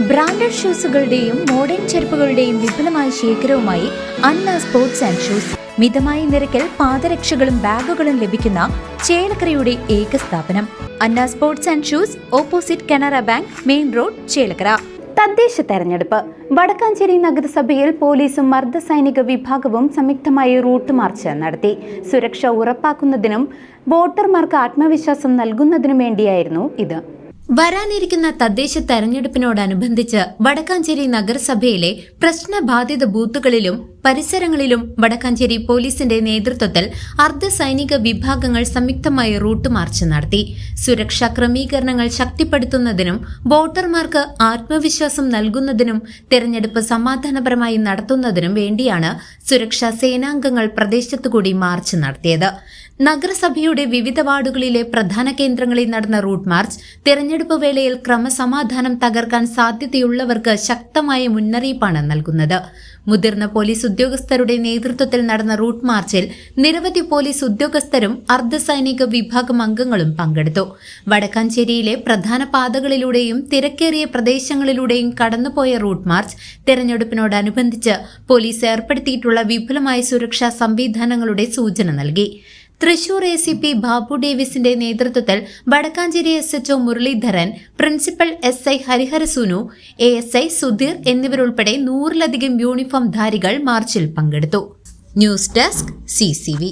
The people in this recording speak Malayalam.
ബ്രാൻഡഡ് ഷൂസുകളുടെയും മോഡേൺ ചെരുപ്പുകളുടെയും വിപുലമായ ശേഖരവുമായി അന്ന സ്പോർട്സ് ആൻഡ് ഷൂസ്. മിതമായ നിരക്കിൽ പാദരക്ഷകളും ബാഗുകളും ലഭിക്കുന്ന ചേലക്കരയുടെ ഏക സ്ഥാപനം Anna sports and shoes, opposite Canara bank, main road, Chelakkara. തദ്ദേശ തെരഞ്ഞെടുപ്പ്. വടക്കാഞ്ചേരി നഗരസഭയിൽ പോലീസും അർദ്ധസൈനിക വിഭാഗവും സംയുക്തമായി റൂട്ട് മാർച്ച് നടത്തി. സുരക്ഷ ഉറപ്പാക്കുന്നതിനും വോട്ടർമാർക്ക് ആത്മവിശ്വാസം നൽകുന്നതിനും വേണ്ടിയായിരുന്നു ഇത്. വരാനിരിക്കുന്ന തദ്ദേശ തെരഞ്ഞെടുപ്പിനോടനുബന്ധിച്ച് വടക്കാഞ്ചേരി നഗരസഭയിലെ പ്രശ്നബാധിത ബൂത്തുകളിലും പരിസരങ്ങളിലും വടക്കാഞ്ചേരി പോലീസിന്റെ നേതൃത്വത്തിൽ അർദ്ധസൈനിക വിഭാഗങ്ങൾ സംയുക്തമായി റൂട്ട് മാർച്ച് നടത്തി. സുരക്ഷാ ക്രമീകരണങ്ങൾ ശക്തിപ്പെടുത്തുന്നതിനും വോട്ടർമാർക്ക് ആത്മവിശ്വാസം നൽകുന്നതിനും തെരഞ്ഞെടുപ്പ് സമാധാനപരമായി നടത്തുന്നതിനും വേണ്ടിയാണ് സുരക്ഷാ സേനാംഗങ്ങൾ പ്രദേശത്തുകൂടി മാർച്ച് നടത്തിയത്. നഗരസഭയുടെ വിവിധ വാർഡുകളിലെ പ്രധാന കേന്ദ്രങ്ങളിൽ നടന്ന റൂട്ട് മാർച്ച് തെരഞ്ഞെടുപ്പ് വേളയിൽ ക്രമസമാധാനം തകർക്കാൻ സാധ്യതയുള്ളവർക്ക് ശക്തമായ മുന്നറിയിപ്പാണ് നൽകുന്നത്. മുതിർന്ന പോലീസ് ഉദ്യോഗസ്ഥരുടെ നേതൃത്വത്തിൽ നടന്ന റൂട്ട് മാർച്ചിൽ നിരവധി പോലീസ് ഉദ്യോഗസ്ഥരും അർദ്ധസൈനിക വിഭാഗം അംഗങ്ങളും പങ്കെടുത്തു. വടക്കാഞ്ചേരിയിലെ പ്രധാന പാതകളിലൂടെയും തിരക്കേറിയ പ്രദേശങ്ങളിലൂടെയും കടന്നുപോയ റൂട്ട് മാർച്ച് തെരഞ്ഞെടുപ്പിനോടനുബന്ധിച്ച് പോലീസ് ഏർപ്പെടുത്തിയിട്ടുള്ള വിപുലമായ സുരക്ഷാ സംവിധാനങ്ങളുടെ സൂചന നൽകി. തൃശൂർ ACP ബാബു ഡേവിസിന്റെ നേതൃത്വത്തിൽ Vadakkanchery SHO Muraleedharan, principal SI Hariharasoonu, ASI Sudheer എന്നിവരുൾപ്പെടെ 100-ലധികം യൂണിഫോം ധാരികൾ മാർച്ചിൽ പങ്കെടുത്തു. News desk CCV.